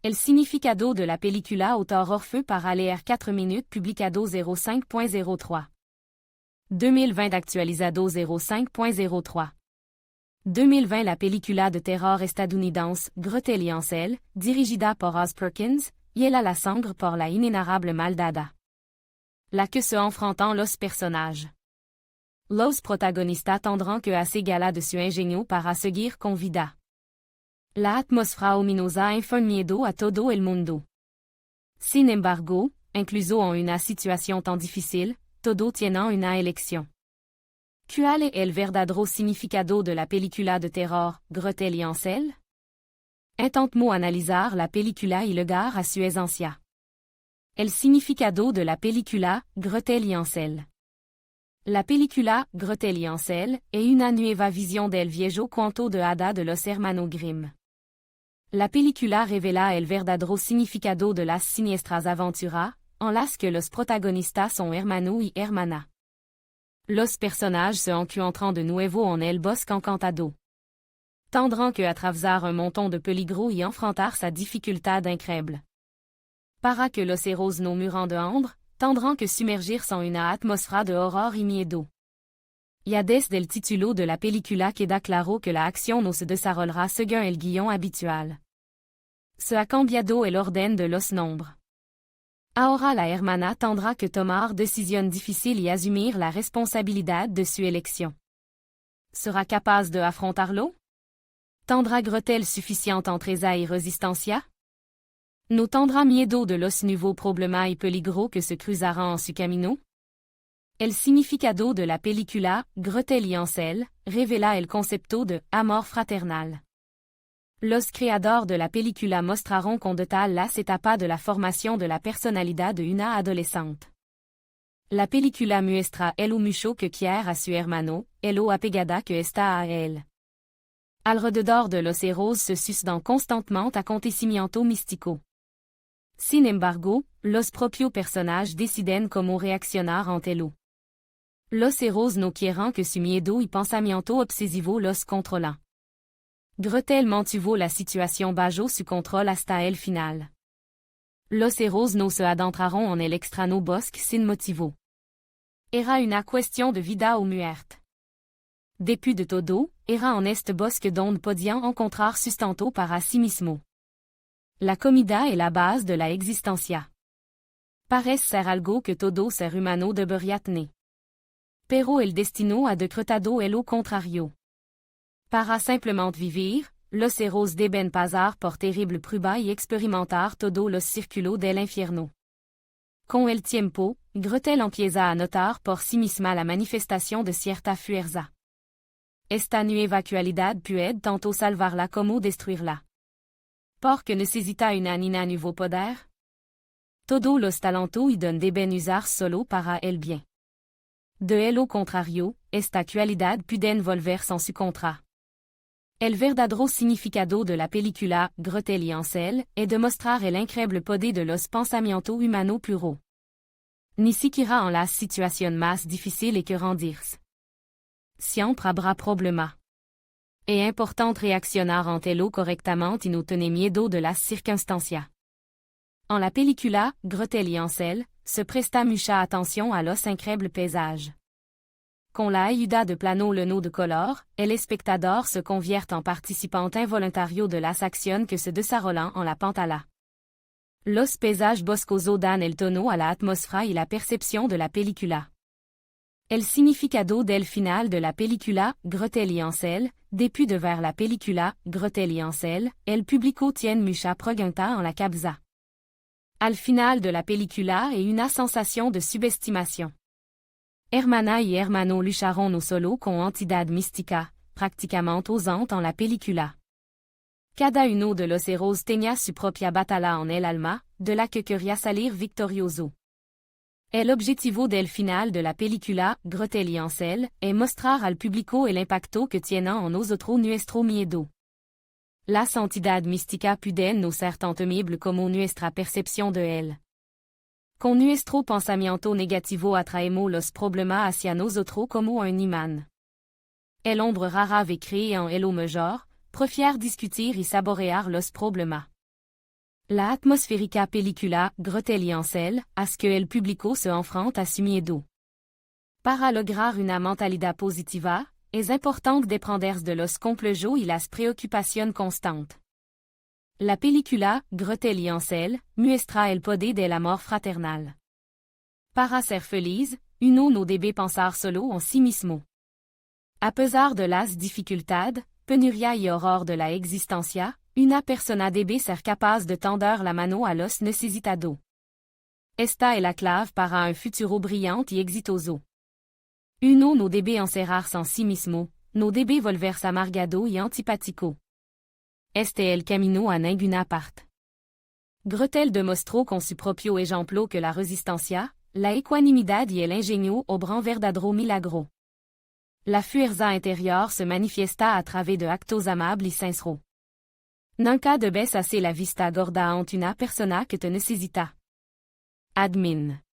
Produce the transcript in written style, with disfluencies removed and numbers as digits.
El significado de la película Autor Orfeu para leer 4 minutes publicado 05.03. 2020 actualizado 05.03. 2020 La película de terror estadounidense Grottel y Ansel, dirigida por Oz Perkins, Hiela la sangre por la inenarrable maldada. La que se enfrentan los personajes. Los protagonistas tendrán que hacer gala de su ingenio para seguir con vida. La atmósfera ominosa infunde miedo a todo el mundo. Sin embargo, incluso en una situación tan difícil, todo tiene una elección. ¿Cuál es el verdadero significado de la película de terror Grottel y Ansel? Intentemos analizar la película y llegar a su esencia. El significado de la película Grottel y Ansel. La película Grottel y Ansel es una nueva visión del viejo cuento de hada de los hermanos Grimm. La película revela el verdadero significado de las siniestras aventuras, en las que los protagonistas son hermanos y hermanas. Los personajes se encuentran de nuevo en el bosque encantado. Tendrán que atravesar un montón de peligros y enfrentar sa dificultad increíble. Para que los héros no muran de hambre, tendrán que sumergirse en una atmósfera de horror y miedo. Ya desde el título de la película queda claro que la acción no se desarrollará según el guion habitual. Se ha cambiado el orden de los nombres. Ahora la hermana tendrá que tomar decisiones difíciles y asumir la responsabilidad de su elección. ¿Será capaz de afrontarlo? ¿Tendrá Grottel suficiente entrega y resistencia? ¿No tendrá miedo de los nuevos problemas y peligros que se cruzarán en su camino? El significado de la película Grottel y Ansel revela el concepto de amor fraternal. Los creadores de la película mostraron con detalle las etapas de la formación de la personalidad de una adolescente. La película muestra el mucho que quiere a su hermano, el apegada que está a él. Alrededor de los héros se suceden constantemente acontecimientos místicos. Sin embargo, los propios personajes deciden cómo reaccionar ante ello. Los héros no quieren que su miedo y pensamiento obsesivo los controlen. Grottel mantuvo la situación bajo su control hasta el final. Los héros no se adentraron en el extraño bosque sin motivo. Era una cuestión de vida o muerte. Depuis de todo, era en este bosque donde podían encontrar sustento para sí mismo. La comida es la base de la existencia. Parece ser algo que todo ser humano debería tener. Pero el destino ha decretado el lo contrario. Para simplement vivir, los héros deben pasar por terrible prueba y experimentar todos los círculos del infierno. Con el tiempo, Grottel empieza a notar por sí misma la manifestación de cierta fuerza. Esta nueva cualidad puede tanto salvarla como destruirla. Porque necesita una nuevo poder? Todos los talentos y don deben usar solo para el bien. De lo contrario, esta cualidad pueden volverse en su contra. El verdadero significado de la película Grottel y Ansel es demostrar el increíble poder de los pensamientos humanos puros. Ni siquiera en las situaciones más difíciles que rendirse. Siempre habrá problema. Es importante reaccionar ante lo correctamente y no tener miedo de las circunstancias. En la película Grottel y Ansel, se presta mucha atención a los increíbles paisajes. Con la ayuda de plano lleno de color, el espectador se convierte en participante involuntario de las acciones que se desarrollan en la pantalla. Los paisajes boscosos dan el tono a la atmósfera y la percepción de la película. El significado del final de la película Grottel y Ansel, depuis de ver la película Grottel y Ansel, el público tiene mucha pregunta en la cabeza. Al final de la película hay una sensación de subestimación. Hermana y hermano lucharon no solo con entidad mística, prácticamente ausente en la película. Cada uno de los héros tenía su propia batalla en el alma, de la que quería salir victorioso. El objetivo del final de la película Grottel y Ansel es mostrar al público el impacto que tiene en nosotros nuestro miedo. Las entidades místicas pueden no ser tan temibles como nuestra percepción de él. Con nuestro pensamiento negativo atraemos los problemas hacia nosotros como un imán. El hombre rara vez cree en el mejor, prefiere discutir y saborear los problemas. La atmospherica pellicula, groteliancel, asque publico se enfront assumiedo. Para lograr una mentalidad positiva, es importante desprenderse de los complejos y las preocupaciones constantes. La película, groteliancel, muestra el poder del amor fraternal. Para ser feliz, uno no debe pensar solo en sí mismo. A pesar de las dificultades, penuria y horror de la existencia, una persona debe ser capaz de tender la mano a los necesitados. Esta es la clave para un futuro brillante y exitoso. Uno no debe encerrarse en sí mismo, no debe volverse amargado y antipático. Este es el camino a ninguna parte. Gretel demostró con su propio ejemplo que la resistencia, la ecuanimidad y el ingenio obran verdadero milagro. La fuerza interior se manifiesta a través de actos amables y sinceros. Nunca debes hacer la vista gorda ante una persona que te necesita. Admin.